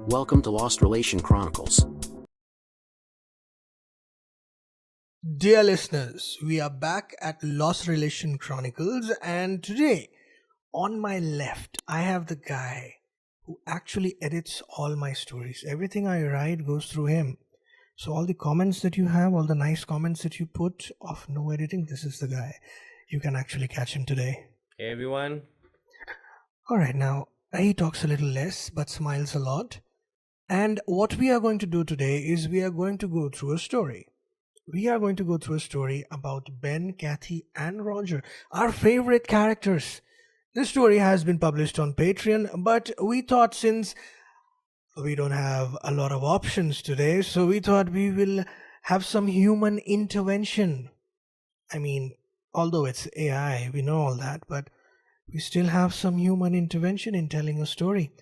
Welcome to Lost Relation Chronicles. Dear listeners, we are back at Lost Relation Chronicles, and today, on my left, I have the guy who actually edits all my stories. Everything I write goes through him. So, all the comments that you have, all the nice comments that you put of no editing, this is the guy. You can actually catch him today. Hey everyone. Alright, now, he talks a little less but smiles a lot. And what we are going to do today is we are going to go through a story. We are going to go through a story about Ben, Kathy, and Roger, our favorite characters. This story has been published on Patreon, but we thought since we don't have a lot of options today, so we thought we will have some human intervention. I mean, although it's AI, we know all that, but we still have some human intervention in telling a story.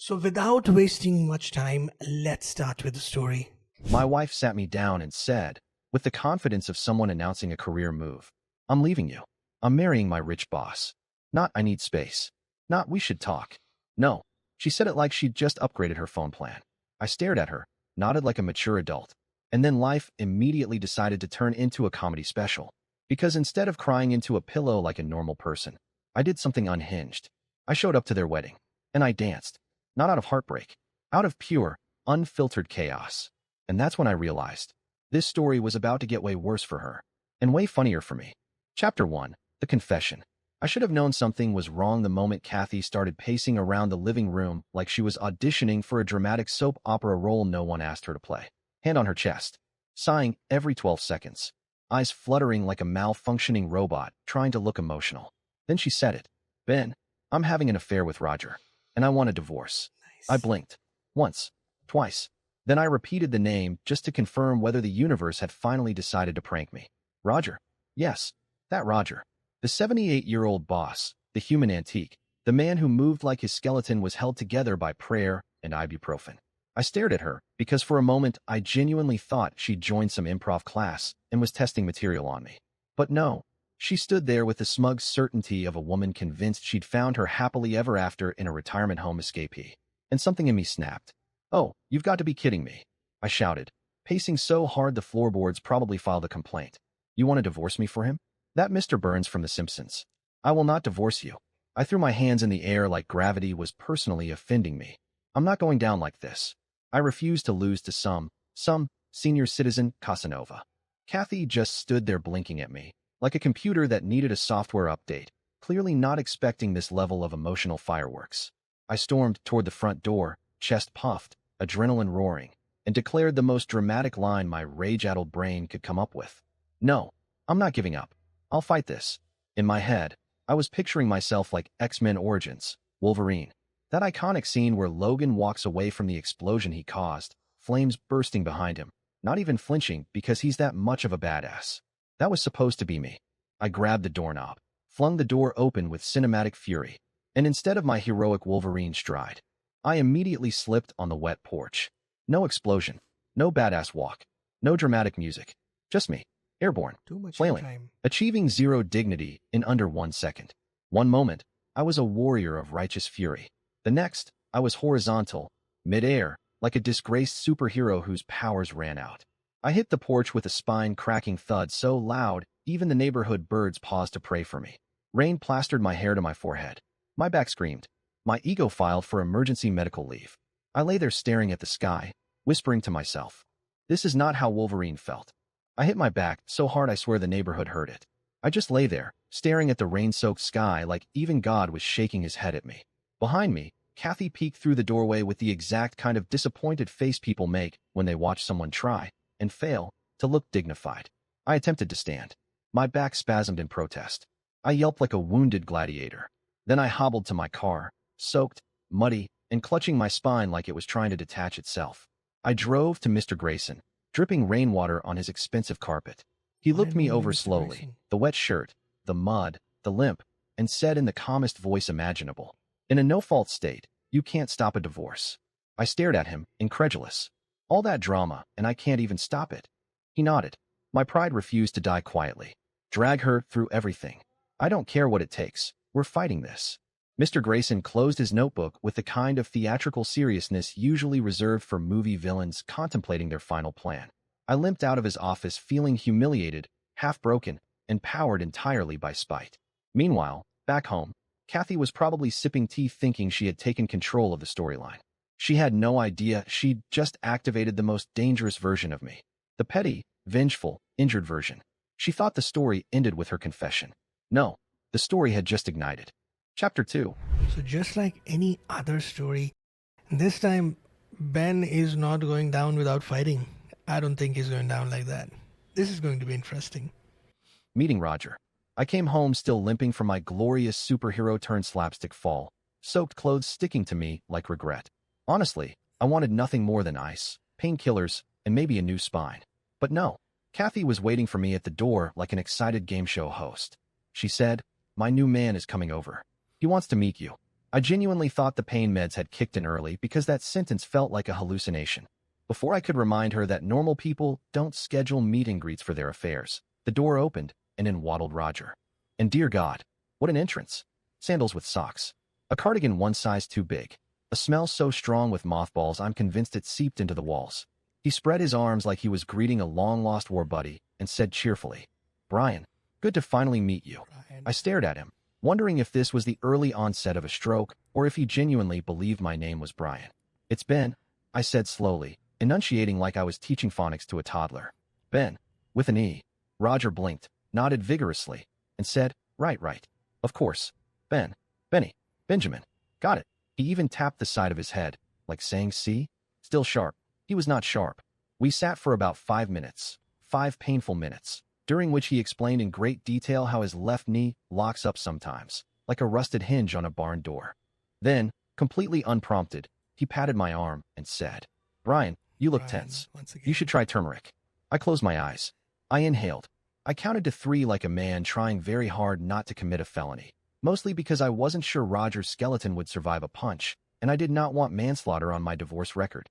So without wasting much time, let's start with the story. My wife sat me down and said, with the confidence of someone announcing a career move, "I'm leaving you. I'm marrying my rich boss. Not I need space. Not we should talk. No." She said it like she'd just upgraded her phone plan. I stared at her, nodded like a mature adult, and then life immediately decided to turn into a comedy special. Because instead of crying into a pillow like a normal person, I did something unhinged. I showed up to their wedding, and I danced. Not out of heartbreak, out of pure, unfiltered chaos. And that's when I realized this story was about to get way worse for her, and way funnier for me. Chapter 1, The Confession. I should have known something was wrong the moment Kathy started pacing around the living room like she was auditioning for a dramatic soap opera role no one asked her to play. Hand on her chest, sighing every 12 seconds, eyes fluttering like a malfunctioning robot trying to look emotional. Then she said it. "Ben, I'm having an affair with Roger, and I want a divorce." Nice. I blinked. Once. Twice. Then I repeated the name just to confirm whether the universe had finally decided to prank me. Roger. Yes, that Roger. The 78-year-old boss, the human antique, the man who moved like his skeleton was held together by prayer and ibuprofen. I stared at her because for a moment I genuinely thought she'd joined some improv class and was testing material on me. But no, she stood there with the smug certainty of a woman convinced she'd found her happily ever after in a retirement home escapee. And something in me snapped. "Oh, you've got to be kidding me," I shouted, pacing so hard the floorboards probably filed a complaint. "You want to divorce me for him? That Mr. Burns from The Simpsons. I will not divorce you." I threw my hands in the air like gravity was personally offending me. "I'm not going down like this." I refused to lose to some senior citizen Casanova. Kathy just stood there blinking at me, like a computer that needed a software update, clearly not expecting this level of emotional fireworks. I stormed toward the front door, chest puffed, adrenaline roaring, and declared the most dramatic line my rage-addled brain could come up with. "No, I'm not giving up. I'll fight this." In my head, I was picturing myself like X-Men Origins, Wolverine. That iconic scene where Logan walks away from the explosion he caused, flames bursting behind him, not even flinching because he's that much of a badass. That was supposed to be me. I grabbed the doorknob, flung the door open with cinematic fury, and instead of my heroic Wolverine stride, I immediately slipped on the wet porch. No explosion, no badass walk, no dramatic music. Just me, airborne, Too much flailing, time. achieving zero dignity in under 1 second. One moment, I was a warrior of righteous fury. The next, I was horizontal, mid-air, like a disgraced superhero whose powers ran out. I hit the porch with a spine-cracking thud so loud, even the neighborhood birds paused to pray for me. Rain plastered my hair to my forehead. My back screamed. My ego filed for emergency medical leave. I lay there staring at the sky, whispering to myself, "This is not how Wolverine felt." I hit my back so hard I swear the neighborhood heard it. I just lay there, staring at the rain-soaked sky like even God was shaking his head at me. Behind me, Kathy peeked through the doorway with the exact kind of disappointed face people make when they watch someone try, and fail, to look dignified. I attempted to stand. My back spasmed in protest. I yelped like a wounded gladiator. Then I hobbled to my car, soaked, muddy, and clutching my spine like it was trying to detach itself. I drove to Mr. Grayson, dripping rainwater on his expensive carpet. He looked me over slowly, the wet shirt, the mud, the limp, and said in the calmest voice imaginable, "In a no-fault state, you can't stop a divorce." I stared at him, incredulous. "All that drama, and I can't even stop it." He nodded. My pride refused to die quietly. "Drag her through everything. I don't care what it takes. We're fighting this." Mr. Grayson closed his notebook with the kind of theatrical seriousness usually reserved for movie villains contemplating their final plan. I limped out of his office feeling humiliated, half-broken, and powered entirely by spite. Meanwhile, back home, Kathy was probably sipping tea thinking she had taken control of the storyline. She had no idea she'd just activated the most dangerous version of me. The petty, vengeful, injured version. She thought the story ended with her confession. No, the story had just ignited. Chapter 2. So, just like any other story, this time Ben is not going down without fighting. I don't think he's going down like that. This is going to be interesting. Meeting Roger. I came home still limping from my glorious superhero-turned-slapstick fall, soaked clothes sticking to me like regret. Honestly, I wanted nothing more than ice, painkillers, and maybe a new spine. But no, Kathy was waiting for me at the door like an excited game show host. She said, "My new man is coming over. He wants to meet you." I genuinely thought the pain meds had kicked in early because that sentence felt like a hallucination. Before I could remind her that normal people don't schedule meet and greets for their affairs, the door opened, and in waddled Roger. And dear God, what an entrance. Sandals with socks. A cardigan one size too big. A smell so strong with mothballs I'm convinced it seeped into the walls. He spread his arms like he was greeting a long-lost war buddy and said cheerfully, "Brian, good to finally meet you." I stared at him, wondering if this was the early onset of a stroke or if he genuinely believed my name was Brian. "It's Ben," I said slowly, enunciating like I was teaching phonics to a toddler. "Ben," with an E. Roger blinked, nodded vigorously, and said, Right. Of course. Ben. Benny. Benjamin. Got it." He even tapped the side of his head, like saying, "See? Still sharp." He was not sharp. We sat for about 5 minutes. 5 painful minutes, during which he explained in great detail how his left knee locks up sometimes, like a rusted hinge on a barn door. Then, completely unprompted, he patted my arm and said, "Brian, you look tense. You should try turmeric." I closed my eyes. I inhaled. I counted to 3 like a man trying very hard not to commit a felony, mostly because I wasn't sure Roger's skeleton would survive a punch, and I did not want manslaughter on my divorce record.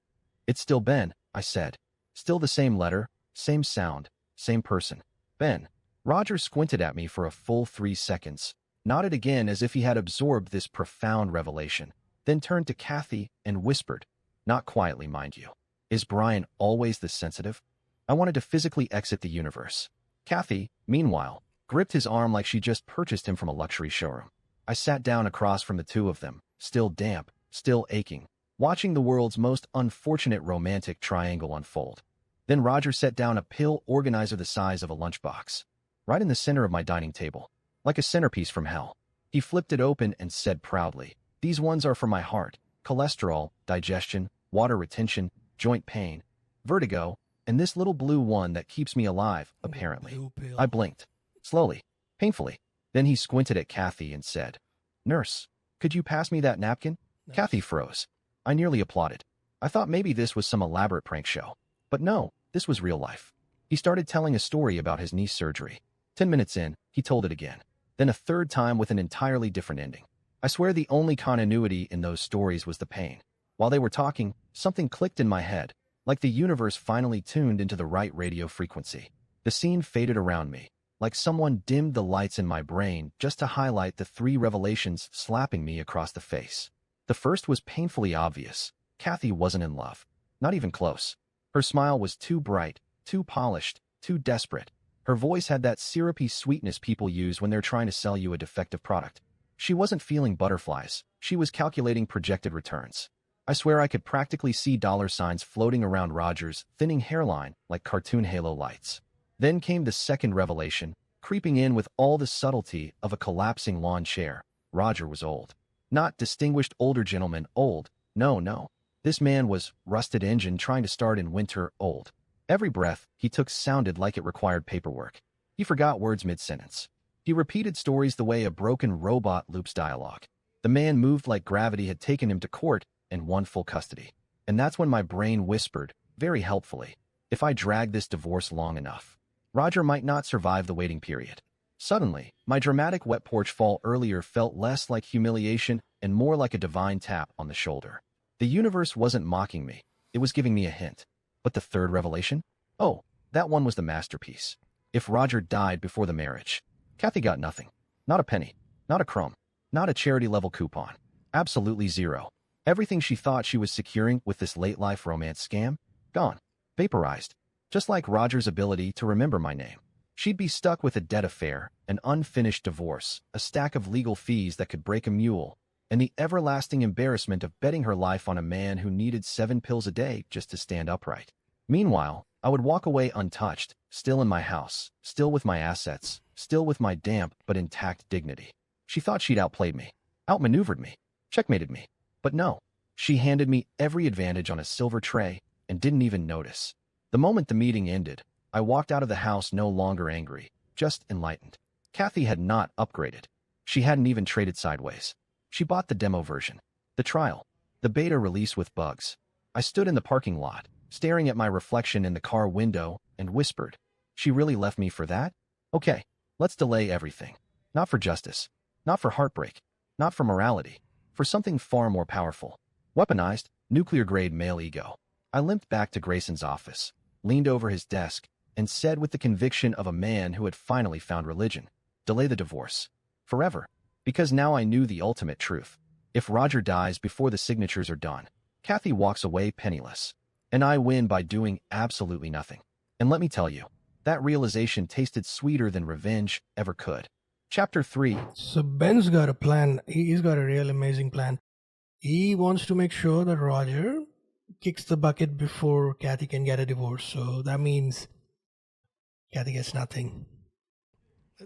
"It's still Ben," I said. Still the same letter, same sound, same person. "Ben." Roger squinted at me for a full 3 seconds, nodded again as if he had absorbed this profound revelation, then turned to Kathy and whispered, not quietly, mind you, "Is Brian always this sensitive?" I wanted to physically exit the universe. Kathy, meanwhile, gripped his arm like she just purchased him from a luxury showroom. I sat down across from the two of them, still damp, still aching, watching the world's most unfortunate romantic triangle unfold. Then Roger set down a pill organizer the size of a lunchbox, right in the center of my dining table, like a centerpiece from hell. He flipped it open and said proudly, "These ones are for my heart, cholesterol, digestion, water retention, joint pain, vertigo, and this little blue one that keeps me alive, apparently." I blinked, slowly, painfully. Then he squinted at Kathy and said, "Nurse, could you pass me that napkin?" Kathy froze. I nearly applauded. I thought maybe this was some elaborate prank show. But no, this was real life. He started telling a story about his knee surgery. 10 minutes in, he told it again. Then a third time with an entirely different ending. I swear the only continuity in those stories was the pain. While they were talking, something clicked in my head, like the universe finally tuned into the right radio frequency. The scene faded around me, like someone dimmed the lights in my brain just to highlight the 3 revelations slapping me across the face. The first was painfully obvious. Kathy wasn't in love. Not even close. Her smile was too bright, too polished, too desperate. Her voice had that syrupy sweetness people use when they're trying to sell you a defective product. She wasn't feeling butterflies. She was calculating projected returns. I swear I could practically see dollar signs floating around Roger's thinning hairline like cartoon halo lights. Then came the second revelation, creeping in with all the subtlety of a collapsing lawn chair. Roger was old. Not distinguished older gentleman old. No. This man was rusted engine trying to start in winter old. Every breath he took sounded like it required paperwork. He forgot words mid-sentence. He repeated stories the way a broken robot loops dialogue. The man moved like gravity had taken him to court and won full custody. And that's when my brain whispered, very helpfully, if I drag this divorce long enough, Roger might not survive the waiting period. Suddenly, my dramatic wet porch fall earlier felt less like humiliation and more like a divine tap on the shoulder. The universe wasn't mocking me. It was giving me a hint. But the third revelation? Oh, that one was the masterpiece. If Roger died before the marriage, Kathy got nothing. Not a penny. Not a crumb. Not a charity-level coupon. Absolutely zero. Everything she thought she was securing with this late-life romance scam? Gone. Vaporized. Just like Roger's ability to remember my name. She'd be stuck with a debt affair, an unfinished divorce, a stack of legal fees that could break a mule, and the everlasting embarrassment of betting her life on a man who needed 7 pills a day just to stand upright. Meanwhile, I would walk away untouched, still in my house, still with my assets, still with my damp but intact dignity. She thought she'd outplayed me, outmaneuvered me, checkmated me. But no, she handed me every advantage on a silver tray and didn't even notice. The moment the meeting ended, I walked out of the house no longer angry, just enlightened. Kathy had not upgraded. She hadn't even traded sideways. She bought the demo version, the trial, the beta release with bugs. I stood in the parking lot, staring at my reflection in the car window, and whispered, "She really left me for that? Okay, let's delay everything. Not for justice, not for heartbreak, not for morality, for something far more powerful. Weaponized, nuclear-grade male ego." I limped back to Grayson's office, leaned over his desk, and said with the conviction of a man who had finally found religion, "Delay the divorce. Forever." Because now I knew the ultimate truth. If Roger dies before the signatures are done, Kathy walks away penniless, and I win by doing absolutely nothing. And let me tell you, that realization tasted sweeter than revenge ever could. Chapter 3. So Ben's got a plan. He's got a real amazing plan. He wants to make sure that Roger kicks the bucket before Kathy can get a divorce. So that means Kathy gets nothing.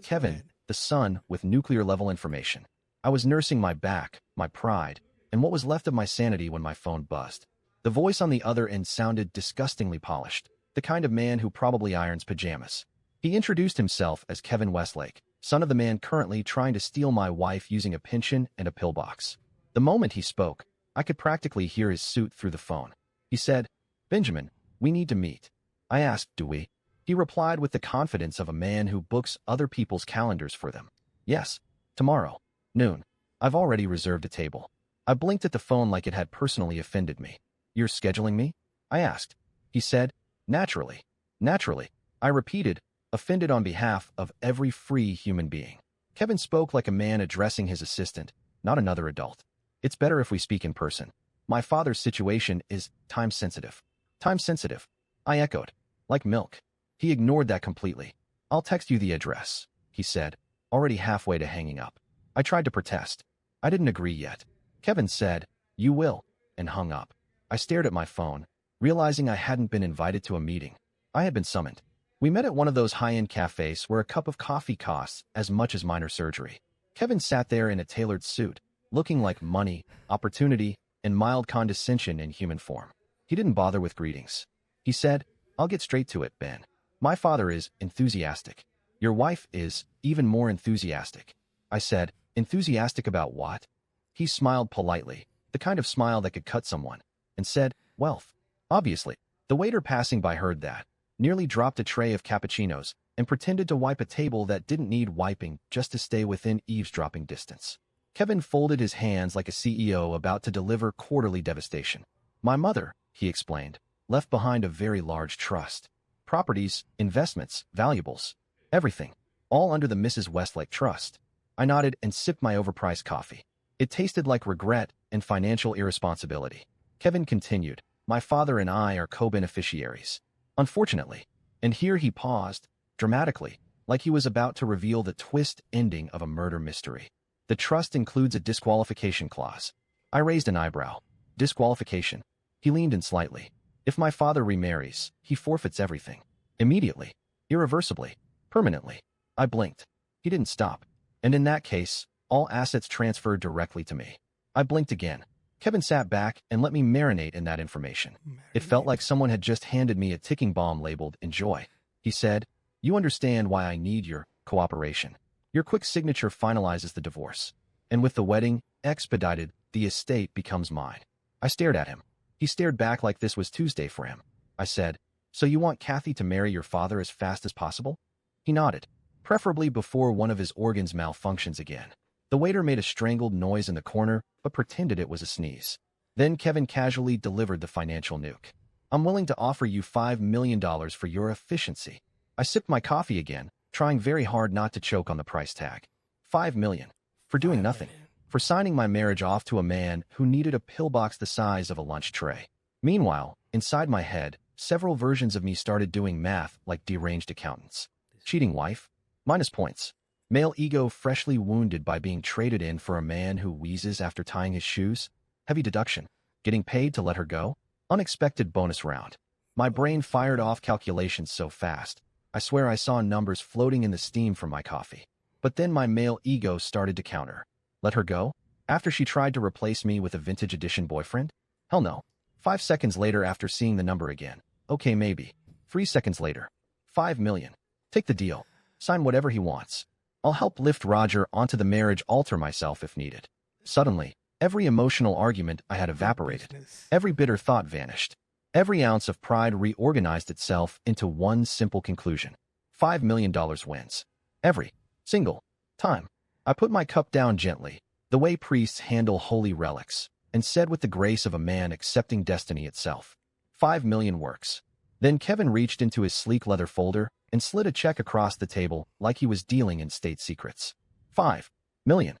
Kevin, the son with nuclear-level information. I was nursing my back, my pride, and what was left of my sanity when my phone buzzed. The voice on the other end sounded disgustingly polished, the kind of man who probably irons pajamas. He introduced himself as Kevin Westlake, son of the man currently trying to steal my wife using a pension and a pillbox. The moment he spoke, I could practically hear his suit through the phone. He said, "Benjamin, we need to meet." I asked, "Do we?" He replied with the confidence of a man who books other people's calendars for them. "Yes, tomorrow, noon. I've already reserved a table." I blinked at the phone like it had personally offended me. "You're scheduling me?" I asked. He said, "Naturally. Naturally." I repeated, offended on behalf of every free human being. Kevin spoke like a man addressing his assistant, not another adult. "It's better if we speak in person. My father's situation is time-sensitive." "Time-sensitive," I echoed. "Like milk." He ignored that completely. "I'll text you the address," he said, already halfway to hanging up. I tried to protest. I didn't agree yet. Kevin said, "You will," and hung up. I stared at my phone, realizing I hadn't been invited to a meeting. I had been summoned. We met at one of those high-end cafes where a cup of coffee costs as much as minor surgery. Kevin sat there in a tailored suit, looking like money, opportunity, and mild condescension in human form. He didn't bother with greetings. He said, "I'll get straight to it, Ben. My father is enthusiastic. Your wife is even more enthusiastic." I said, "Enthusiastic about what?" He smiled politely, the kind of smile that could cut someone, and said, "Wealth." Obviously, the waiter passing by heard that, nearly dropped a tray of cappuccinos, and pretended to wipe a table that didn't need wiping just to stay within eavesdropping distance. Kevin folded his hands like a CEO about to deliver quarterly devastation. "My mother," he explained, "left behind a very large trust. Properties, investments, valuables, everything, all under the Mrs. Westlake Trust." I nodded and sipped my overpriced coffee. It tasted like regret and financial irresponsibility. Kevin continued, "My father and I are co-beneficiaries. Unfortunately." And here he paused, dramatically, like he was about to reveal the twist ending of a murder mystery. "The trust includes a disqualification clause." I raised an eyebrow. "Disqualification?" He leaned in slightly. "If my father remarries, he forfeits everything. Immediately. Irreversibly. Permanently." I blinked. He didn't stop. "And in that case, all assets transfer directly to me." I blinked again. Kevin sat back and let me marinate in that information. It felt like someone had just handed me a ticking bomb labeled "Enjoy." He said, "You understand why I need your cooperation. Your quick signature finalizes the divorce. And with the wedding expedited, the estate becomes mine." I stared at him. He stared back like this was Tuesday for him. I said, "So you want Kathy to marry your father as fast as possible?" He nodded, preferably before one of his organs malfunctions again. The waiter made a strangled noise in the corner, but pretended it was a sneeze. Then Kevin casually delivered the financial nuke. "I'm willing to offer you $5 million for your efficiency." I sipped my coffee again, trying very hard not to choke on the price tag. $5 million. For doing nothing. for signing my marriage off to a man who needed a pillbox the size of a lunch tray. Meanwhile, inside my head, several versions of me started doing math like deranged accountants. Cheating wife? Minus points. Male ego freshly wounded by being traded in for a man who wheezes after tying his shoes? Heavy deduction. Getting paid to let her go? Unexpected bonus round. My brain fired off calculations so fast, I swear I saw numbers floating in the steam from my coffee. But then my male ego started to counter. Let her go? After she tried to replace me with a vintage edition boyfriend? Hell no. 5 seconds later after seeing the number again. Okay, maybe. 3 seconds later. 5 million. Take the deal. Sign whatever he wants. I'll help lift Roger onto the marriage altar myself if needed. Suddenly, every emotional argument I had evaporated. Every bitter thought vanished. Every ounce of pride reorganized itself into one simple conclusion. $5 million wins. Every single time. I put my cup down gently, the way priests handle holy relics, and said with the grace of a man accepting destiny itself, 5 million works. Then Kevin reached into his sleek leather folder and slid a check across the table like he was dealing in state secrets. $5 million.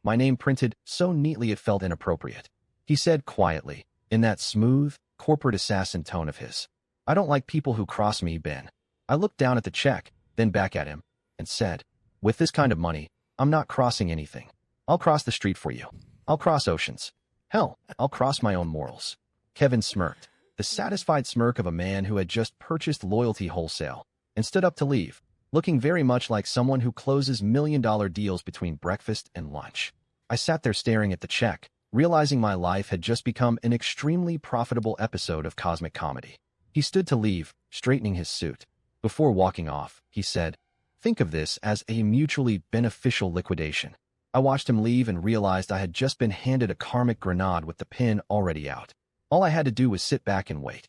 My name printed so neatly it felt inappropriate. He said quietly, in that smooth, corporate assassin tone of his, I don't like people who cross me, Ben. I looked down at the check, then back at him, and said, with this kind of money, I'm not crossing anything. I'll cross the street for you. I'll cross oceans. Hell, I'll cross my own morals. Kevin smirked, the satisfied smirk of a man who had just purchased loyalty wholesale, and stood up to leave, looking very much like someone who closes million-dollar deals between breakfast and lunch. I sat there staring at the check, realizing my life had just become an extremely profitable episode of cosmic comedy. He stood to leave, straightening his suit. Before walking off, he said, think of this as a mutually beneficial liquidation. I watched him leave and realized I had just been handed a karmic grenade with the pin already out. All I had to do was sit back and wait.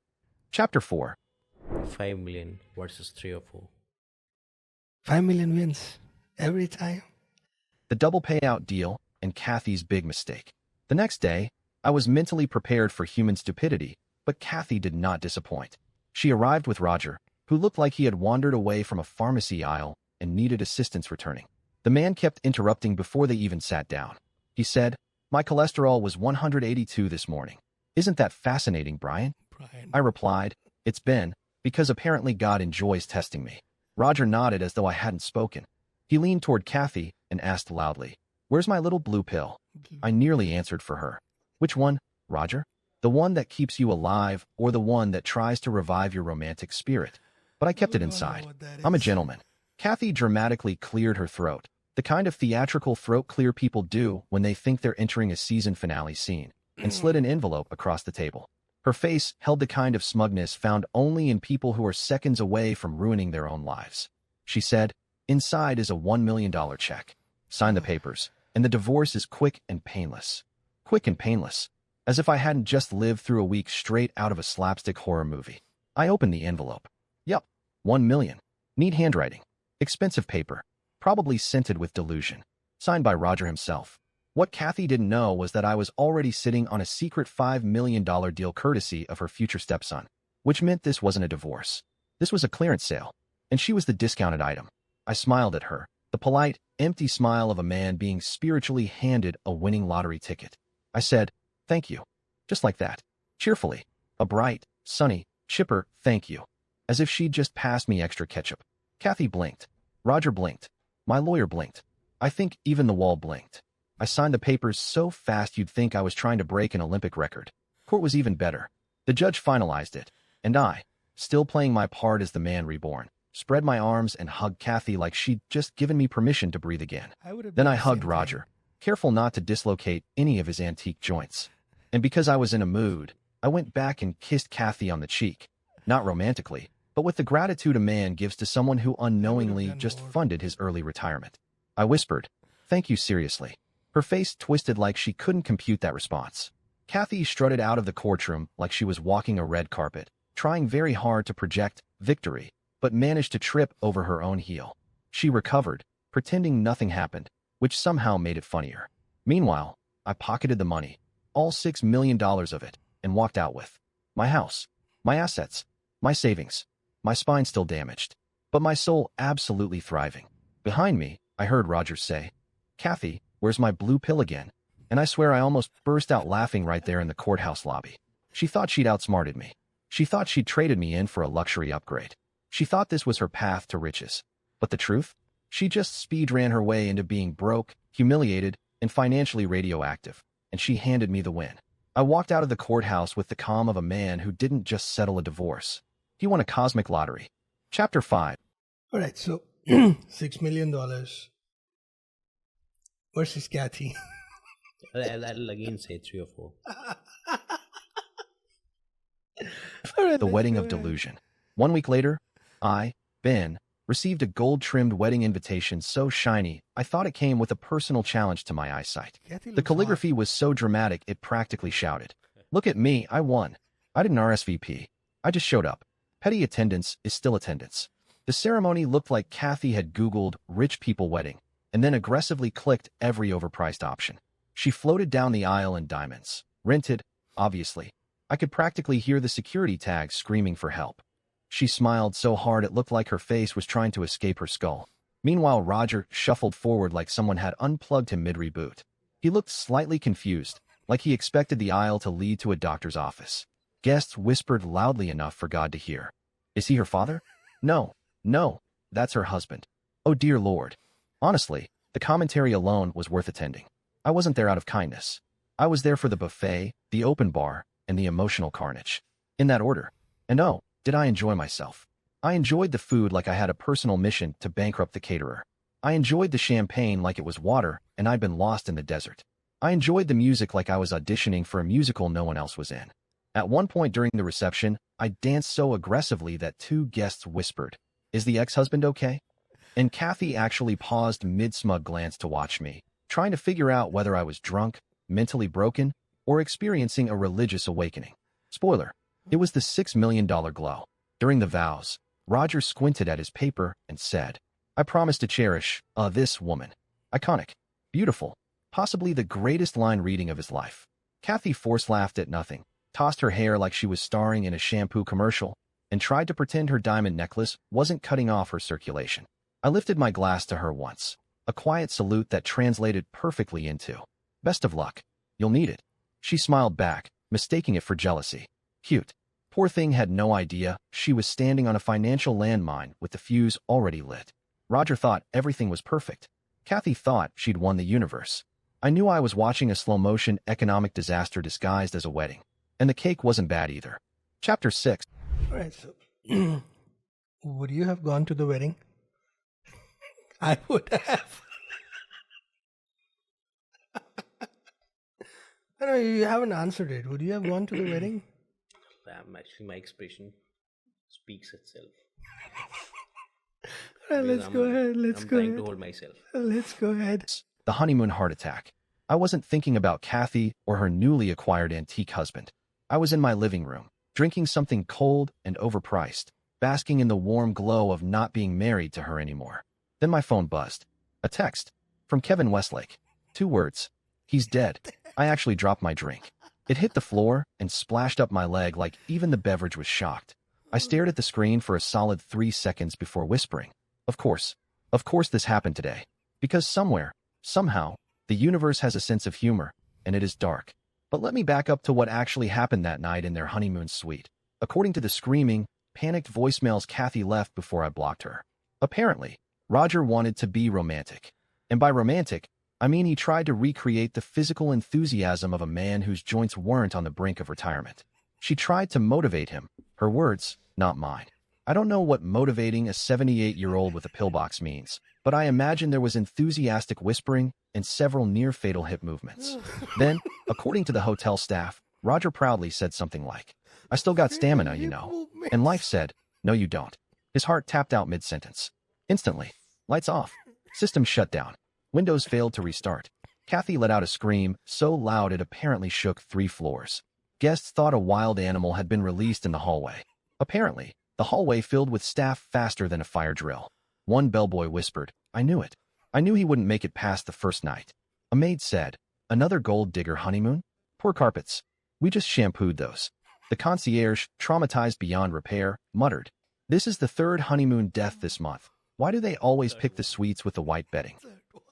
Chapter 4. 5 million versus 3 or 4. 5 million wins every time. The double payout deal and Kathy's big mistake. The next day, I was mentally prepared for human stupidity, but Kathy did not disappoint. She arrived with Roger, who looked like he had wandered away from a pharmacy aisle and needed assistance returning. The man kept interrupting before they even sat down. He said, my cholesterol was 182 this morning. Isn't that fascinating, Brian? I replied, it's been, because apparently God enjoys testing me. Roger nodded as though I hadn't spoken. He leaned toward Kathy and asked loudly, where's my little blue pill? I nearly answered for her. Which one, Roger? The one that keeps you alive or the one that tries to revive your romantic spirit? But I kept it inside. I'm a gentleman. Kathy dramatically cleared her throat, the kind of theatrical throat clear people do when they think they're entering a season finale scene, and slid an envelope across the table. Her face held the kind of smugness found only in people who are seconds away from ruining their own lives. She said, inside is a $1 million check. Sign the papers, and the divorce is quick and painless. Quick and painless. As if I hadn't just lived through a week straight out of a slapstick horror movie. I opened the envelope. Yup, 1 million. Neat handwriting. Expensive paper. Probably scented with delusion. Signed by Roger himself. What Kathy didn't know was that I was already sitting on a secret $5 million deal courtesy of her future stepson, which meant this wasn't a divorce. This was a clearance sale, and she was the discounted item. I smiled at her, the polite, empty smile of a man being spiritually handed a winning lottery ticket. I said, thank you. Just like that. Cheerfully. A bright, sunny, chipper thank you. As if she'd just passed me extra ketchup. Kathy blinked. Roger blinked. My lawyer blinked. I think even the wall blinked. I signed the papers so fast you'd think I was trying to break an Olympic record. Court was even better. The judge finalized it, and I, still playing my part as the man reborn, spread my arms and hugged Kathy like she'd just given me permission to breathe again. Then I hugged Roger, careful not to dislocate any of his antique joints. And because I was in a mood, I went back and kissed Kathy on the cheek, not romantically, but with the gratitude a man gives to someone who unknowingly just funded his early retirement. I whispered, thank you seriously. Her face twisted like she couldn't compute that response. Kathy strutted out of the courtroom like she was walking a red carpet, trying very hard to project victory, but managed to trip over her own heel. She recovered, pretending nothing happened, which somehow made it funnier. Meanwhile, I pocketed the money, all $6 million of it, and walked out with my house, my assets, my savings, my spine still damaged, but my soul absolutely thriving. Behind me, I heard Roger say, Kathy, Where's my blue pill again? And I swear I almost burst out laughing right there in the courthouse lobby. She thought she'd outsmarted me. She thought she'd traded me in for a luxury upgrade. She thought this was her path to riches. But the truth? She just speed ran her way into being broke, humiliated, and financially radioactive, and she handed me the win. I walked out of the courthouse with the calm of a man who didn't just settle a divorce. He won a cosmic lottery. Chapter 5. All right, so $6 million versus Kathy. I'll again say 3 or 4. All right, The let's Wedding go of ahead. Delusion. 1 week later, I, Ben, received a gold-trimmed wedding invitation so shiny I thought it came with a personal challenge to my eyesight. Kathy The looks calligraphy was so dramatic it practically shouted, "Look at me, I won." I didn't RSVP. I just showed up. Petty attendance is still attendance. The ceremony looked like Kathy had Googled rich people wedding and then aggressively clicked every overpriced option. She floated down the aisle in diamonds. Rented, obviously. I could practically hear the security tag screaming for help. She smiled so hard it looked like her face was trying to escape her skull. Meanwhile, Roger shuffled forward like someone had unplugged him mid-reboot. He looked slightly confused, like he expected the aisle to lead to a doctor's office. Guests whispered loudly enough for God to hear. Is he her father? No, that's her husband. Oh dear Lord. Honestly, the commentary alone was worth attending. I wasn't there out of kindness. I was there for the buffet, the open bar, and the emotional carnage. In that order. And oh, did I enjoy myself. I enjoyed the food like I had a personal mission to bankrupt the caterer. I enjoyed the champagne like it was water and I'd been lost in the desert. I enjoyed the music like I was auditioning for a musical no one else was in. At one point during the reception, I danced so aggressively that 2 guests whispered, "Is the ex-husband okay?" And Kathy actually paused mid-smug glance to watch me, trying to figure out whether I was drunk, mentally broken, or experiencing a religious awakening. Spoiler, it was the $6 million glow. During the vows, Roger squinted at his paper and said, "I promise to cherish, this woman." Iconic. Beautiful. Possibly the greatest line reading of his life. Kathy force laughed at nothing, tossed her hair like she was starring in a shampoo commercial, and tried to pretend her diamond necklace wasn't cutting off her circulation. I lifted my glass to her once, a quiet salute that translated perfectly into, "Best of luck. You'll need it." She smiled back, mistaking it for jealousy. Cute. Poor thing had no idea she was standing on a financial landmine with the fuse already lit. Roger thought everything was perfect. Kathy thought she'd won the universe. I knew I was watching a slow-motion economic disaster disguised as a wedding. And the cake wasn't bad either. Chapter 6. All right, so would you have gone to the wedding? I would have. I know you haven't answered it. Would you have gone to the wedding? Actually, my expression speaks itself. All right, let's go ahead. I'm trying to hold myself. Let's go ahead. The honeymoon heart attack. I wasn't thinking about Kathy or her newly acquired antique husband. I was in my living room, drinking something cold and overpriced, basking in the warm glow of not being married to her anymore. Then my phone buzzed. A text. From Kevin Westlake. 2 words. He's dead. I actually dropped my drink. It hit the floor and splashed up my leg like even the beverage was shocked. I stared at the screen for a solid 3 seconds before whispering, Of course this happened today. Because somewhere, somehow, the universe has a sense of humor, and it is dark. But let me back up to what actually happened that night in their honeymoon suite. According to the screaming, panicked voicemails Kathy left before I blocked her. Apparently, Roger wanted to be romantic. And by romantic, I mean he tried to recreate the physical enthusiasm of a man whose joints weren't on the brink of retirement. She tried to motivate him. Her words, not mine. I don't know what motivating a 78-year-old with a pillbox means, but I imagine there was enthusiastic whispering and several near-fatal hip movements. Then, according to the hotel staff, Roger proudly said something like, "I still got stamina, you know." And life said, "No, you don't." His heart tapped out mid-sentence. Instantly. Lights off. System shut down. Windows failed to restart. Kathy let out a scream so loud it apparently shook 3 floors. Guests thought a wild animal had been released in the hallway. Apparently, the hallway filled with staff faster than a fire drill. One bellboy whispered, "I knew it. I knew he wouldn't make it past the first night." A maid said, "Another gold digger honeymoon? Poor carpets. We just shampooed those." The concierge, traumatized beyond repair, muttered, "This is the 3rd honeymoon death this month. Why do they always pick the suites with the white bedding?"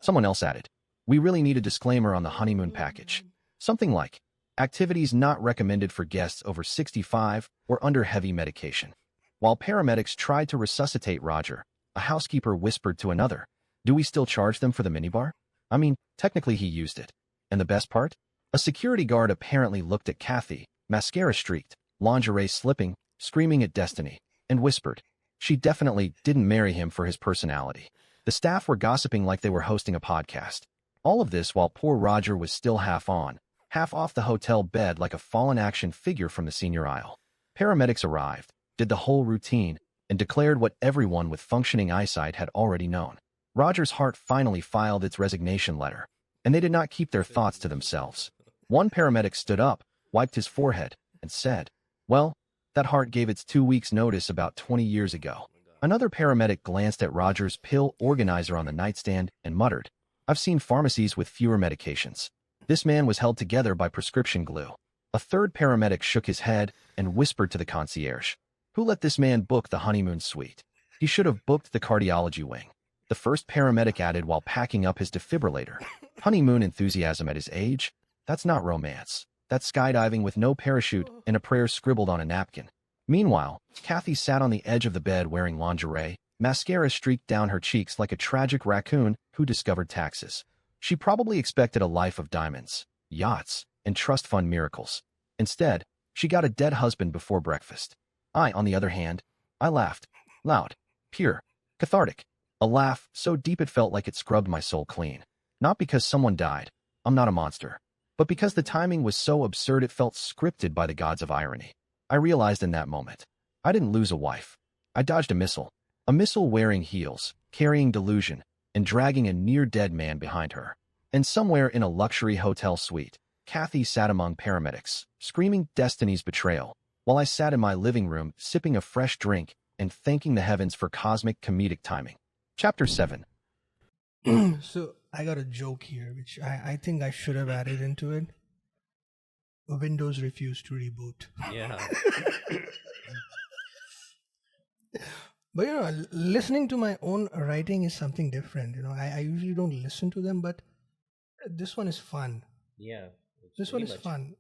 Someone else added, We really need a disclaimer on the honeymoon package. Something like, activities not recommended for guests over 65 or under heavy medication. While paramedics tried to resuscitate Roger, a housekeeper whispered to another, "Do we still charge them for the minibar? I mean, technically he used it." And the best part? A security guard apparently looked at Kathy, mascara streaked, lingerie slipping, screaming at Destiny, and whispered, "She definitely didn't marry him for his personality." The staff were gossiping like they were hosting a podcast. All of this while poor Roger was still half on, half off the hotel bed like a fallen action figure from the senior aisle. Paramedics arrived, did the whole routine, and declared what everyone with functioning eyesight had already known. Roger's heart finally filed its resignation letter, and they did not keep their thoughts to themselves. One paramedic stood up, wiped his forehead, and said, "Well, that heart gave its 2 weeks' notice about 20 years ago." Another paramedic glanced at Roger's pill organizer on the nightstand and muttered, "I've seen pharmacies with fewer medications. This man was held together by prescription glue." A third paramedic shook his head and whispered to the concierge, "Who let this man book the honeymoon suite? He should have booked the cardiology wing." The first paramedic added while packing up his defibrillator, "Honeymoon enthusiasm at his age? That's not romance. That's skydiving with no parachute and a prayer scribbled on a napkin." Meanwhile, Kathy sat on the edge of the bed wearing lingerie, mascara streaked down her cheeks like a tragic raccoon who discovered taxes. She probably expected a life of diamonds, yachts, and trust fund miracles. Instead, she got a dead husband before breakfast. I, on the other hand, I laughed. Loud, pure, cathartic. A laugh so deep it felt like it scrubbed my soul clean. Not because someone died, I'm not a monster, but because the timing was so absurd it felt scripted by the gods of irony. I realized in that moment, I didn't lose a wife. I dodged a missile wearing heels, carrying delusion, and dragging a near-dead man behind her. And somewhere in a luxury hotel suite, Kathy sat among paramedics, screaming Destiny's betrayal, while I sat in my living room sipping a fresh drink and thanking the heavens for cosmic comedic timing. Chapter 7. So I got a joke here, which I think I should have added into it. Windows refused to reboot. Yeah. But listening to my own writing is something different. I usually don't listen to them, but this one is fun. Yeah. This one is fun.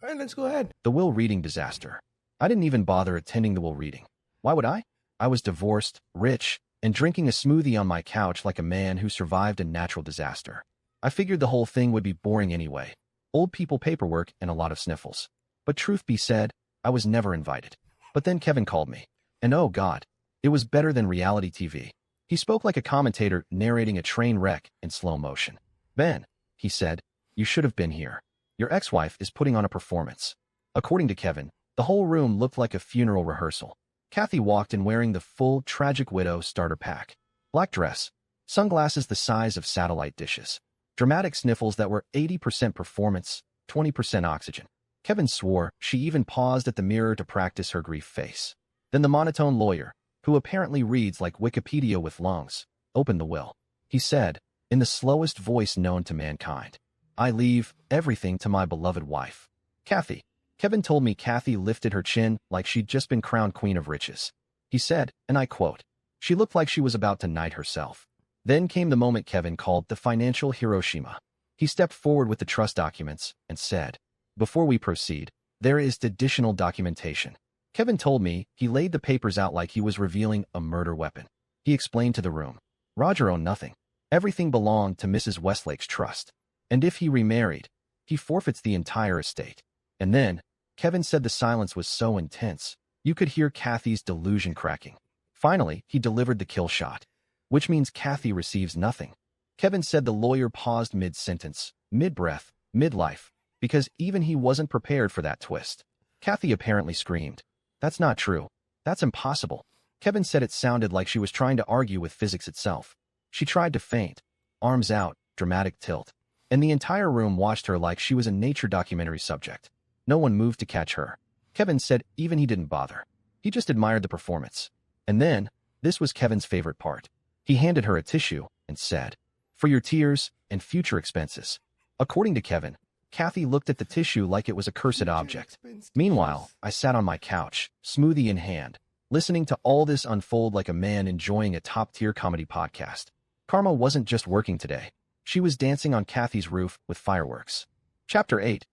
All right, let's go ahead. The will reading disaster. I didn't even bother attending the will reading. Why would I? I was divorced, rich, and drinking a smoothie on my couch like a man who survived a natural disaster. I figured the whole thing would be boring anyway. Old people paperwork and a lot of sniffles. But truth be said, I was never invited. But then Kevin called me. And oh God, it was better than reality TV. He spoke like a commentator narrating a train wreck in slow motion. "Ben," he said, "you should have been here. Your ex-wife is putting on a performance." According to Kevin, the whole room looked like a funeral rehearsal. Kathy walked in wearing the full Tragic Widow starter pack. Black dress, sunglasses the size of satellite dishes, dramatic sniffles that were 80% performance, 20% oxygen. Kevin swore she even paused at the mirror to practice her grief face. Then the monotone lawyer, who apparently reads like Wikipedia with lungs, opened the will. He said, in the slowest voice known to mankind, "I leave everything to my beloved wife, Kathy." Kevin told me Kathy lifted her chin like she'd just been crowned queen of riches. He said, and I quote, "She looked like she was about to knight herself." Then came the moment Kevin called the financial Hiroshima. He stepped forward with the trust documents and said, "Before we proceed, there is additional documentation." Kevin told me he laid the papers out like he was revealing a murder weapon. He explained to the room, Roger owned nothing. Everything belonged to Mrs. Westlake's trust. And if he remarried, he forfeits the entire estate. And then, Kevin said the silence was so intense, you could hear Kathy's delusion cracking. Finally, he delivered the kill shot, which means Kathy receives nothing. Kevin said the lawyer paused mid-sentence, mid-breath, mid-life, because even he wasn't prepared for that twist. Kathy apparently screamed, "That's not true. That's impossible." Kevin said it sounded like she was trying to argue with physics itself. She tried to faint, arms out, dramatic tilt, and the entire room watched her like she was a nature documentary subject. No one moved to catch her. Kevin said even he didn't bother. He just admired the performance. And then, this was Kevin's favorite part. He handed her a tissue and said, "For your tears and future expenses." According to Kevin, Kathy looked at the tissue like it was a cursed object. Meanwhile, I sat on my couch, smoothie in hand, listening to all this unfold like a man enjoying a top-tier comedy podcast. Karma wasn't just working today. She was dancing on Kathy's roof with fireworks. Chapter 8.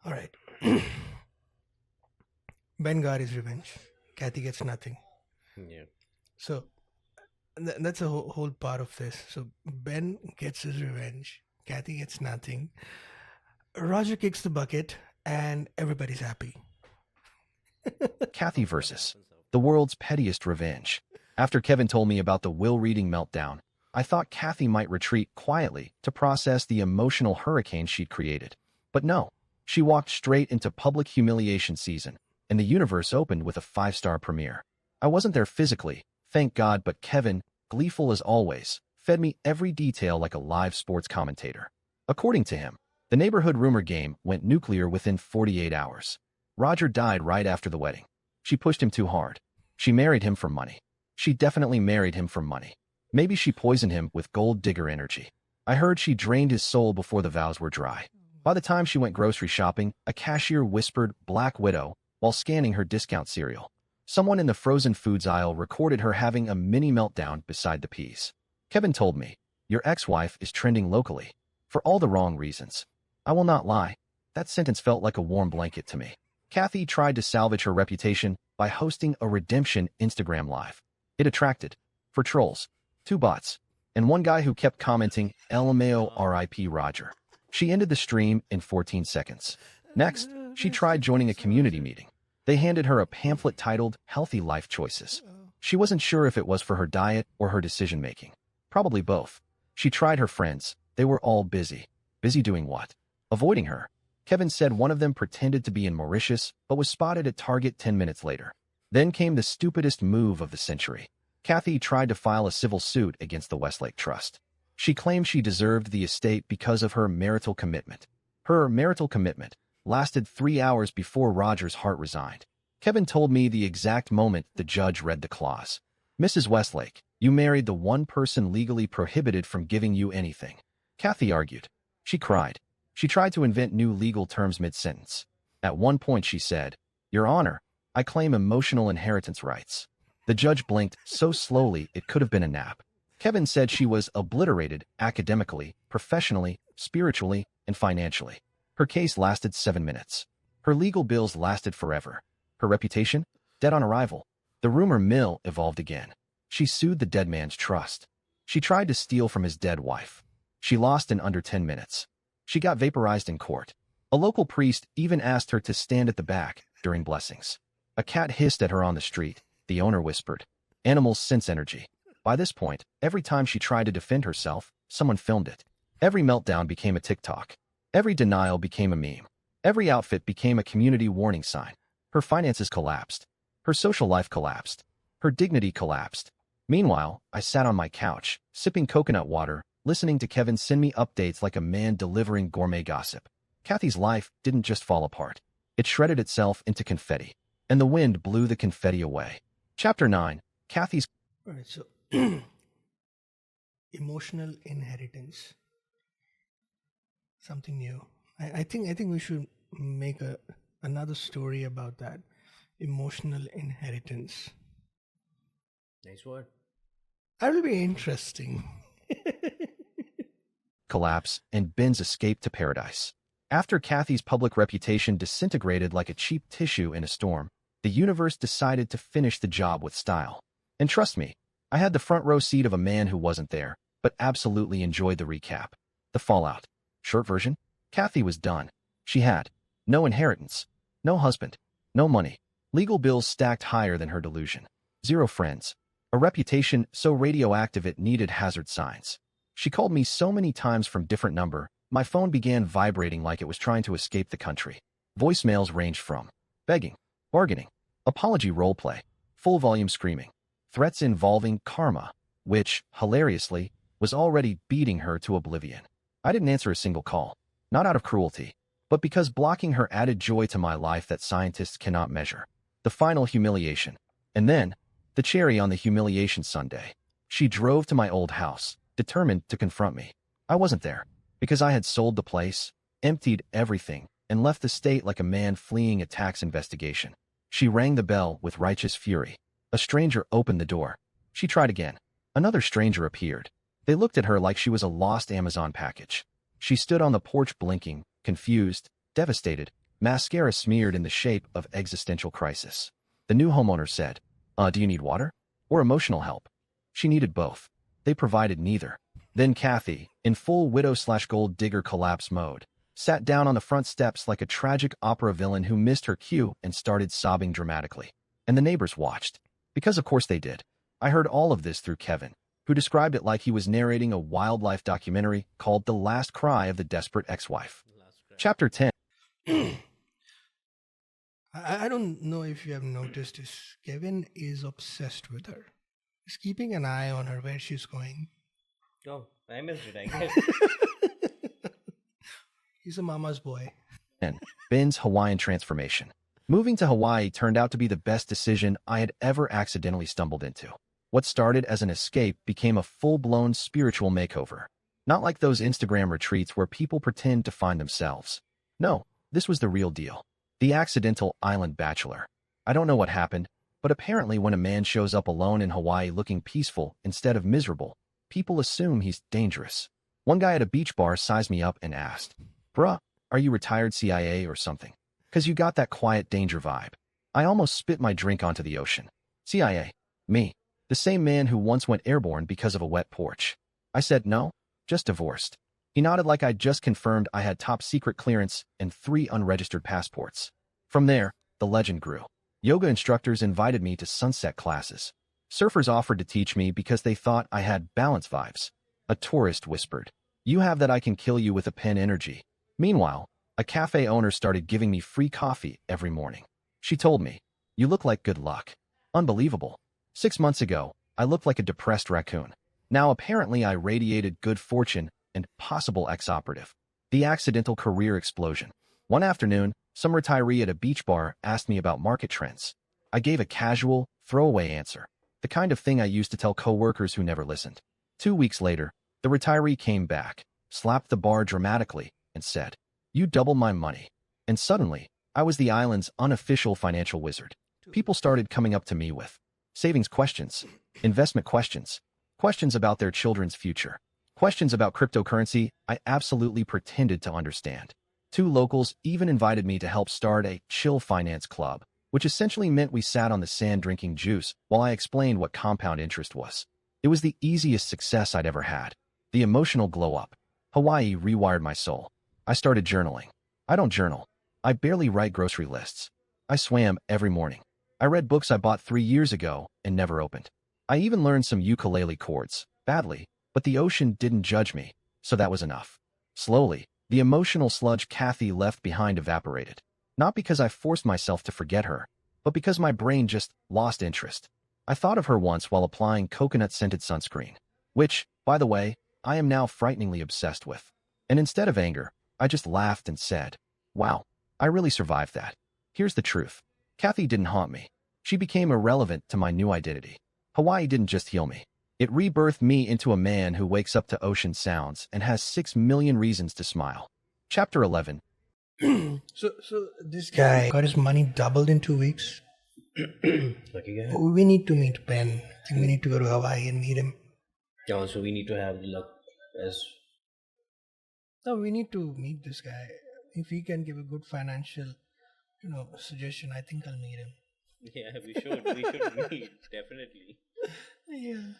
All right. Ben got his revenge. Kathy gets nothing. Yeah. So that's a whole part of this. So Ben gets his revenge. Kathy gets nothing. Roger kicks the bucket, and everybody's happy. Kathy versus the world's pettiest revenge. After Kevin told me about the will-reading meltdown, I thought Kathy might retreat quietly to process the emotional hurricane she'd created. But no, she walked straight into public humiliation season, and the universe opened with a 5-star premiere. I wasn't there physically, thank God, but Kevin, gleeful as always, fed me every detail like a live sports commentator. According to him, the neighborhood rumor game went nuclear within 48 hours. Roger died right after the wedding. She pushed him too hard. She married him for money. She definitely married him for money. Maybe she poisoned him with gold digger energy. I heard she drained his soul before the vows were dry. By the time she went grocery shopping, a cashier whispered "Black Widow" while scanning her discount cereal. Someone in the frozen foods aisle recorded her having a mini meltdown beside the peas. Kevin told me, "Your ex-wife is trending locally. For all the wrong reasons." I will not lie. That sentence felt like a warm blanket to me. Kathy tried to salvage her reputation by hosting a redemption Instagram live. It attracted, for trolls, 2 bots, and one guy who kept commenting "LMAO RIP Roger." She ended the stream in 14 seconds. Next, she tried joining a community meeting. They handed her a pamphlet titled "Healthy Life Choices." She wasn't sure if it was for her diet or her decision-making. Probably both. She tried her friends. They were all busy. Busy doing what? Avoiding her. Kevin said one of them pretended to be in Mauritius, but was spotted at Target 10 minutes later. Then came the stupidest move of the century. Kathy tried to file a civil suit against the Westlake Trust. She claimed she deserved the estate because of her marital commitment. Her marital commitment lasted 3 hours before Roger's heart resigned. Kevin told me the exact moment the judge read the clause. "Mrs. Westlake, you married the one person legally prohibited from giving you anything." Kathy argued. She cried. She tried to invent new legal terms mid-sentence. At one point she said, "Your Honor, I claim emotional inheritance rights." The judge blinked so slowly it could have been a nap. Kevin said she was obliterated academically, professionally, spiritually, and financially. Her case lasted 7 minutes. Her legal bills lasted forever. Her reputation? Dead on arrival. The rumor mill evolved again. She sued the dead man's trust. She tried to steal from his dead wife. She lost in under 10 minutes. She got vaporized in court. A local priest even asked her to stand at the back during blessings. A cat hissed at her on the street. The owner whispered, "Animals sense energy." By this point, every time she tried to defend herself, someone filmed it. Every meltdown became a TikTok. Every denial became a meme. Every outfit became a community warning sign. Her finances collapsed. Her social life collapsed. Her dignity collapsed. Meanwhile, I sat on my couch, sipping coconut water, listening to Kevin send me updates like a man delivering gourmet gossip. Kathy's life didn't just fall apart. It shredded itself into confetti, and the wind blew the confetti away. Chapter 9. Kathy's... All right, so emotional inheritance. Something new. I think we should make another story about that. Emotional inheritance. Nice word. That will be interesting. collapse, and Ben's escape to paradise. After Kathy's public reputation disintegrated like a cheap tissue in a storm, the universe decided to finish the job with style. And trust me, I had the front row seat of a man who wasn't there, but absolutely enjoyed the recap. The fallout. Short version, Kathy was done. She had no inheritance, no husband, no money, legal bills stacked higher than her delusion, 0 friends, a reputation so radioactive it needed hazard signs. She called me so many times from different number, my phone began vibrating like it was trying to escape the country. Voicemails ranged from begging, bargaining, apology roleplay, full volume screaming, threats involving karma, which, hilariously, was already beating her to oblivion. I didn't answer a single call, not out of cruelty, but because blocking her added joy to my life that scientists cannot measure. The final humiliation. And then, the cherry on the humiliation sundae. She drove to my old house, determined to confront me. I wasn't there, because I had sold the place, emptied everything, and left the state like a man fleeing a tax investigation. She rang the bell with righteous fury. A stranger opened the door. She tried again. Another stranger appeared. They looked at her like she was a lost Amazon package. She stood on the porch blinking, confused, devastated, mascara smeared in the shape of existential crisis. The new homeowner said, do you need water? Or emotional help? She needed both. They provided neither. Then Kathy, in full widow/gold digger collapse mode, sat down on the front steps like a tragic opera villain who missed her cue and started sobbing dramatically. And the neighbors watched. Because of course they did. I heard all of this through Kevin, who described it like he was narrating a wildlife documentary called The Last Cry of the Desperate Ex-Wife. Chapter 10. I don't know if you have noticed this. Kevin is obsessed with her. He's keeping an eye on her where she's going. Oh, I missed it, I guess. He's a mama's boy. And Ben's Hawaiian transformation. Moving to Hawaii turned out to be the best decision I had ever accidentally stumbled into. What started as an escape became a full-blown spiritual makeover. Not like those Instagram retreats where people pretend to find themselves. No, this was the real deal. The accidental island bachelor. I don't know what happened, but apparently when a man shows up alone in Hawaii looking peaceful instead of miserable, people assume he's dangerous. One guy at a beach bar sized me up and asked, "Bruh, are you retired CIA or something? 'Cause you got that quiet danger vibe." I almost spit my drink onto the ocean. CIA? Me? The same man who once went airborne because of a wet porch. I said no, just divorced. He nodded like I'd just confirmed I had top secret clearance and 3 unregistered passports. From there, the legend grew. Yoga instructors invited me to sunset classes. Surfers offered to teach me because they thought I had balance vibes. A tourist whispered, "You have that I can kill you with a pen energy." Meanwhile, a cafe owner started giving me free coffee every morning. She told me, "You look like good luck." Unbelievable. 6 months ago, I looked like a depressed raccoon. Now apparently I radiated good fortune and possible ex-operative. The accidental career explosion. One afternoon, some retiree at a beach bar asked me about market trends. I gave a casual, throwaway answer, the kind of thing I used to tell coworkers who never listened. 2 weeks later, the retiree came back, slapped the bar dramatically, and said, "You doubled my money." And suddenly, I was the island's unofficial financial wizard. People started coming up to me with savings questions, investment questions, questions about their children's future, questions about cryptocurrency I absolutely pretended to understand. 2 locals even invited me to help start a chill finance club, which essentially meant we sat on the sand drinking juice while I explained what compound interest was. It was the easiest success I'd ever had. The emotional glow-up. Hawaii rewired my soul. I started journaling. I don't journal. I barely write grocery lists. I swam every morning. I read books I bought 3 years ago and never opened. I even learned some ukulele chords, badly, but the ocean didn't judge me, so that was enough. Slowly, the emotional sludge Kathy left behind evaporated. Not because I forced myself to forget her, but because my brain just lost interest. I thought of her once while applying coconut-scented sunscreen, which, by the way, I am now frighteningly obsessed with. And instead of anger, I just laughed and said, "Wow, I really survived that." Here's the truth. Kathy didn't haunt me. She became irrelevant to my new identity. Hawaii didn't just heal me. It rebirthed me into a man who wakes up to ocean sounds and has 6 million reasons to smile. Chapter 11. So this guy got his money doubled in 2 weeks. Lucky guy. We need to meet Ben. I think we need to go to Hawaii and meet him. Yeah, so we need to have luck as No, we need to meet this guy. If he can give a good financial, suggestion, I think I'll meet him. yeah, we should meet, definitely. Yeah.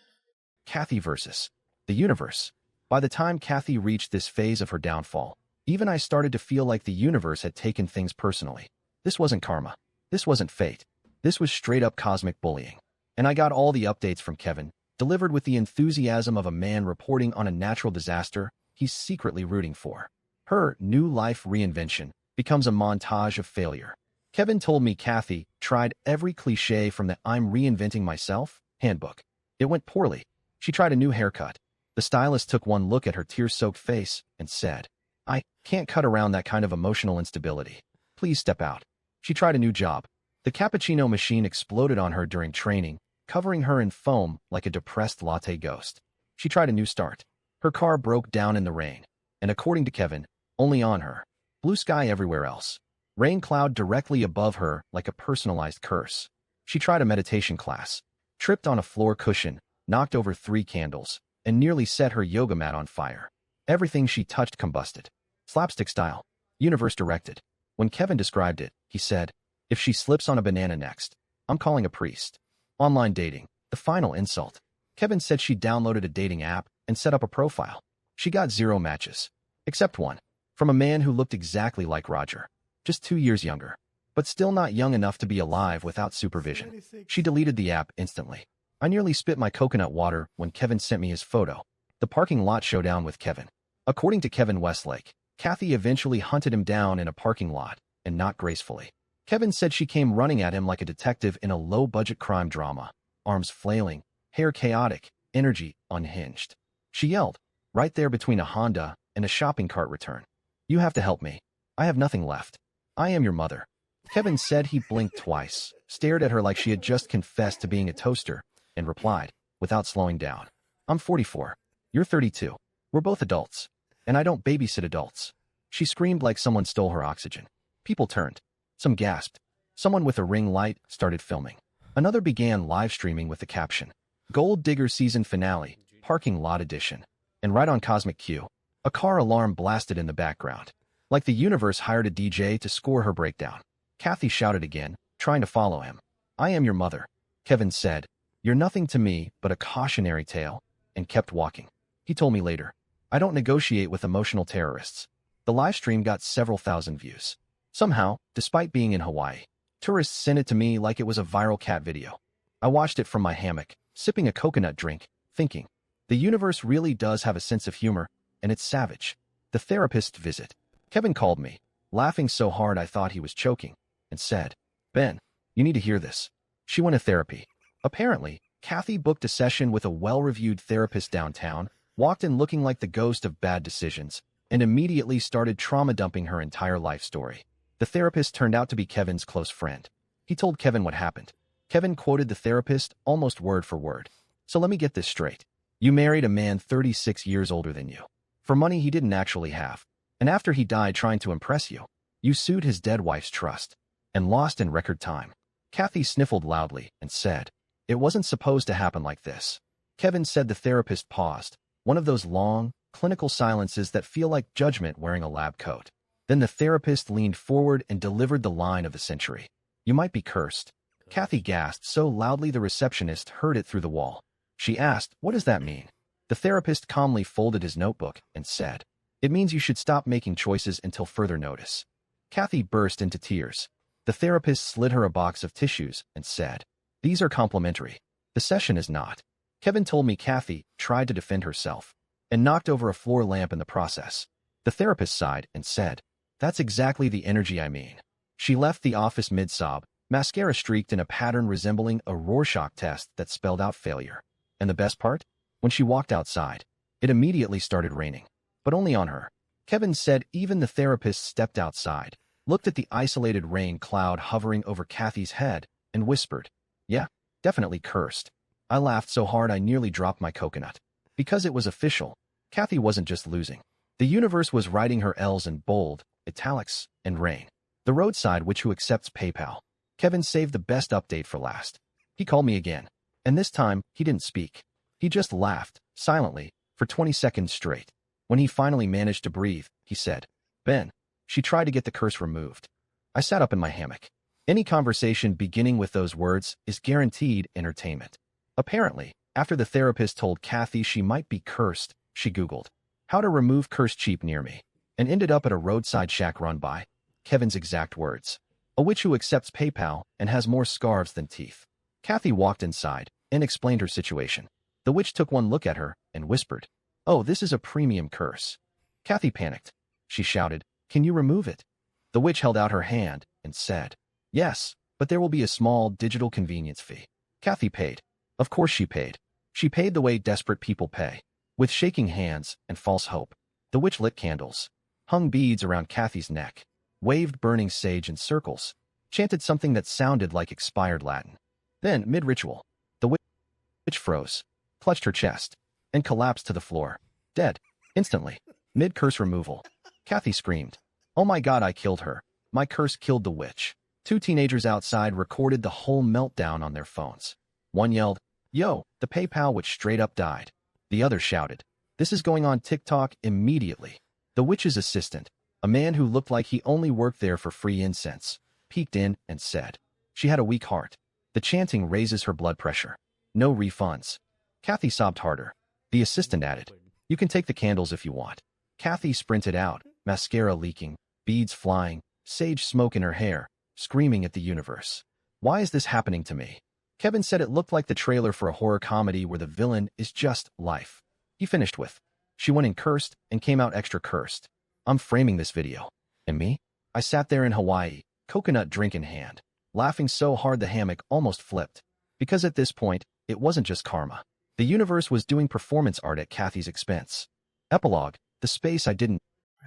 Kathy versus the universe. By the time Kathy reached this phase of her downfall, even I started to feel like the universe had taken things personally. This wasn't karma. This wasn't fate. This was straight-up cosmic bullying. And I got all the updates from Kevin, delivered with the enthusiasm of a man reporting on a natural disaster he's secretly rooting for. Her new life reinvention becomes a montage of failure. Kevin told me Kathy tried every cliche from the "I'm reinventing myself" handbook. It went poorly. She tried a new haircut. The stylist took one look at her tear-soaked face and said, "I can't cut around that kind of emotional instability. Please step out." She tried a new job. The cappuccino machine exploded on her during training, covering her in foam like a depressed latte ghost. She tried a new start. Her car broke down in the rain, and according to Kevin, only on her. Blue sky everywhere else. Rain cloud directly above her like a personalized curse. She tried a meditation class, tripped on a floor cushion, knocked over 3 candles, and nearly set her yoga mat on fire. Everything she touched combusted. Slapstick style. Universe directed. When Kevin described it, he said, "If she slips on a banana next, I'm calling a priest." Online dating. The final insult. Kevin said she downloaded a dating app and set up a profile. She got 0 matches. Except one. From a man who looked exactly like Roger. Just 2 years younger. But still not young enough to be alive without supervision. She deleted the app instantly. I nearly spit my coconut water when Kevin sent me his photo. The parking lot showdown with Kevin. According to Kevin Westlake, Kathy eventually hunted him down in a parking lot, and not gracefully. Kevin said she came running at him like a detective in a low-budget crime drama. Arms flailing, hair chaotic, energy unhinged. She yelled, right there between a Honda and a shopping cart return. "You have to help me. I have nothing left. I am your mother." Kevin said he blinked twice, stared at her like she had just confessed to being a toaster, and replied, without slowing down, "I'm 44. You're 32. We're both adults. And I don't babysit adults." She screamed like someone stole her oxygen. People turned. Some gasped. Someone with a ring light started filming. Another began live streaming with the caption, "Gold Digger Season Finale, Parking Lot Edition." And right on cosmic cue, a car alarm blasted in the background. Like the universe hired a DJ to score her breakdown. Kathy shouted again, trying to follow him. "I am your mother." Kevin said, "You're nothing to me but a cautionary tale," and kept walking. He told me later, "I don't negotiate with emotional terrorists." The live stream got several thousand views. Somehow, despite being in Hawaii, tourists sent it to me like it was a viral cat video. I watched it from my hammock, sipping a coconut drink, thinking, the universe really does have a sense of humor, and it's savage. The therapist visit. Kevin called me, laughing so hard I thought he was choking, and said, "Ben, you need to hear this." She went to therapy. Apparently, Kathy booked a session with a well-reviewed therapist downtown, walked in looking like the ghost of bad decisions, and immediately started trauma-dumping her entire life story. The therapist turned out to be Kevin's close friend. He told Kevin what happened. Kevin quoted the therapist almost word for word. "So let me get this straight. You married a man 36 years older than you. For money he didn't actually have. And after he died trying to impress you, you sued his dead wife's trust. And lost in record time." Kathy sniffled loudly and said, "It wasn't supposed to happen like this." Kevin said the therapist paused. One of those long, clinical silences that feel like judgment wearing a lab coat. Then the therapist leaned forward and delivered the line of the century. "You might be cursed." Kathy gasped so loudly the receptionist heard it through the wall. She asked, "What does that mean?" The therapist calmly folded his notebook and said, "It means you should stop making choices until further notice." Kathy burst into tears. The therapist slid her a box of tissues and said, "These are complimentary. The session is not." Kevin told me Kathy tried to defend herself and knocked over a floor lamp in the process. The therapist sighed and said, "That's exactly the energy I mean." She left the office mid-sob, mascara streaked in a pattern resembling a Rorschach test that spelled out failure. And the best part? When she walked outside, it immediately started raining. But only on her. Kevin said even the therapist stepped outside, looked at the isolated rain cloud hovering over Kathy's head, and whispered, "Yeah, definitely cursed." I laughed so hard I nearly dropped my coconut. Because it was official, Kathy wasn't just losing. The universe was writing her L's in bold, italics, and rain. The roadside which who accepts PayPal. Kevin saved the best update for last. He called me again. And this time, he didn't speak. He just laughed, silently, for 20 seconds straight. When he finally managed to breathe, he said, "Ben, she tried to get the curse removed." I sat up in my hammock. Any conversation beginning with those words is guaranteed entertainment. Apparently, after the therapist told Kathy she might be cursed, she Googled, "How to remove curse cheap near me," and ended up at a roadside shack run by, Kevin's exact words, "a witch who accepts PayPal and has more scarves than teeth." Kathy walked inside and explained her situation. The witch took one look at her and whispered, "Oh, this is a premium curse." Kathy panicked. She shouted, "Can you remove it?" The witch held out her hand and said, "Yes, but there will be a small digital convenience fee." Kathy paid. Of course she paid. She paid the way desperate people pay, with shaking hands and false hope. The witch lit candles, hung beads around Kathy's neck, waved burning sage in circles, chanted something that sounded like expired Latin. Then, mid-ritual, the witch froze, clutched her chest, and collapsed to the floor, dead, instantly, mid-curse removal. Kathy screamed, "Oh my God, I killed her. My curse killed the witch." 2 teenagers outside recorded the whole meltdown on their phones. One yelled, "Yo, the PayPal witch straight up died." The other shouted, "This is going on TikTok immediately." The witch's assistant, a man who looked like he only worked there for free incense, peeked in and said, "She had a weak heart. The chanting raises her blood pressure. No refunds." Kathy sobbed harder. The assistant added, "You can take the candles if you want." Kathy sprinted out, mascara leaking, beads flying, sage smoke in her hair, screaming at the universe. "Why is this happening to me?" Kevin said it looked like the trailer for a horror comedy where the villain is just life. He finished with, "She went in cursed and came out extra cursed. I'm framing this video." And me? I sat there in Hawaii, coconut drink in hand, laughing so hard the hammock almost flipped. Because at this point, it wasn't just karma. The universe was doing performance art at Kathy's expense. Epilogue, the space I didn't.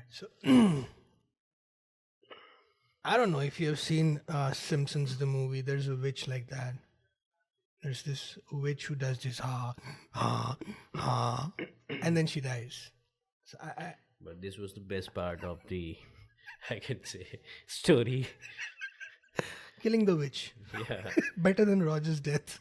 So, I don't know if you have seen Simpsons, the movie. There's a witch like that. There's this witch who does this and then she dies. So But this was the best part of the, I can say, story. killing the witch. Yeah. Better than Roger's death.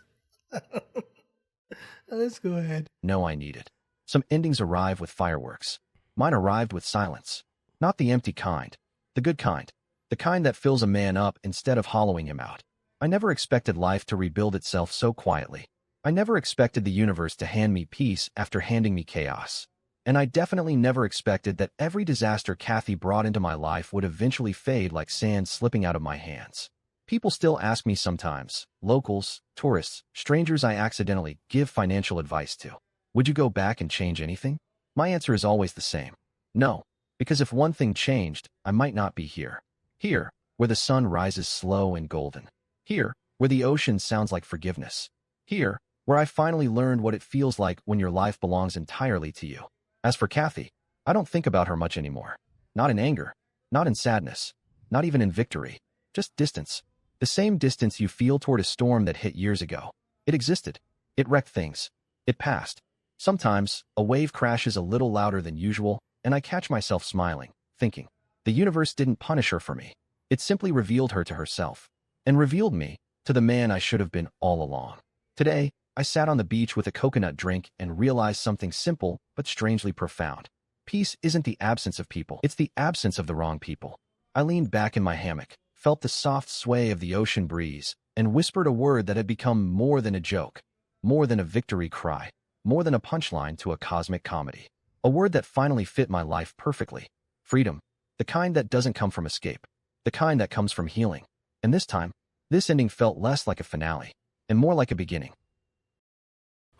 Let's go ahead. No, I needed. Some endings arrive with fireworks. Mine arrived with silence. Not the empty kind. The good kind. The kind that fills a man up instead of hollowing him out. I never expected life to rebuild itself so quietly. I never expected the universe to hand me peace after handing me chaos. And I definitely never expected that every disaster Kathy brought into my life would eventually fade like sand slipping out of my hands. People still ask me sometimes, locals, tourists, strangers I accidentally give financial advice to, "Would you go back and change anything?" My answer is always the same. No, because if one thing changed, I might not be here. Here, where the sun rises slow and golden. Here, where the ocean sounds like forgiveness. Here, where I finally learned what it feels like when your life belongs entirely to you. As for Kathy, I don't think about her much anymore. Not in anger, not in sadness, not even in victory. Just distance. The same distance you feel toward a storm that hit years ago. It existed. It wrecked things. It passed. Sometimes, a wave crashes a little louder than usual, and I catch myself smiling, thinking, the universe didn't punish her for me. It simply revealed her to herself. And revealed me to the man I should have been all along. Today, I sat on the beach with a coconut drink and realized something simple but strangely profound. Peace isn't the absence of people, it's the absence of the wrong people. I leaned back in my hammock, felt the soft sway of the ocean breeze, and whispered a word that had become more than a joke, more than a victory cry, more than a punchline to a cosmic comedy. A word that finally fit my life perfectly. Freedom. The kind that doesn't come from escape. The kind that comes from healing. And this time, this ending felt less like a finale, and more like a beginning.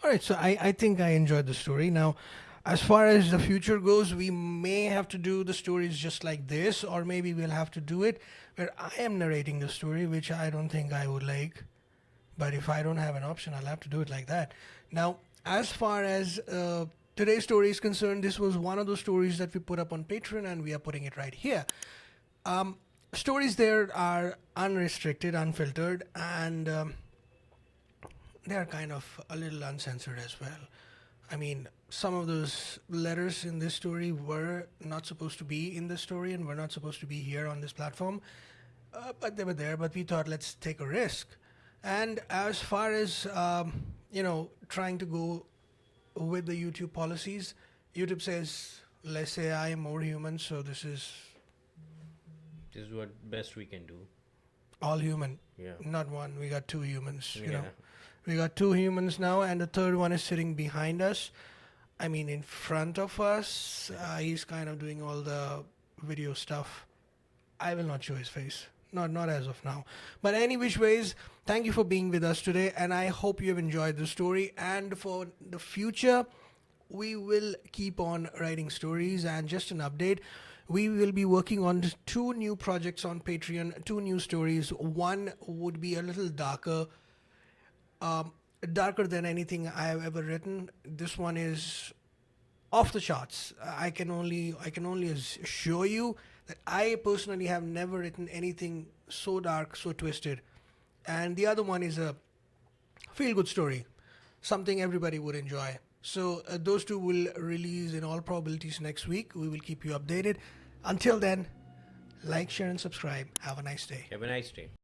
All right, so I think I enjoyed the story. Now, as far as the future goes, we may have to do the stories just like this, or maybe we'll have to do it where I am narrating the story, which I don't think I would like. But if I don't have an option, I'll have to do it like that. Now, as far as today's story is concerned, this was one of those stories that we put up on Patreon, and we are putting it right here. Stories there are unrestricted, unfiltered, and they are kind of a little uncensored as well. I mean, some of those letters in this story were not supposed to be in this story and were not supposed to be here on this platform, but they were there. But we thought, let's take a risk. And as far as trying to go with the YouTube policies, YouTube says, let's say I am more human, so this is what best we can do. all human. Yeah. Not one. We got two humans. Yeah. We got two humans now, and the third one is sitting behind us. I mean, in front of us. He's kind of doing all the video stuff. I will not show his face. Not as of now. But any which ways, thank you for being with us today, and I hope you have enjoyed the story. And for the future, we will keep on writing stories. And just an update, we will be working on 2 new projects on Patreon, 2 new stories. One would be a little darker than anything I have ever written. This one is off the charts. I can only assure you that I personally have never written anything so dark, so twisted. And the other one is a feel-good story, something everybody would enjoy. So those 2 will release in all probabilities next week. We will keep you updated. Until then, like, share, and subscribe. Have a nice day. Have a nice day.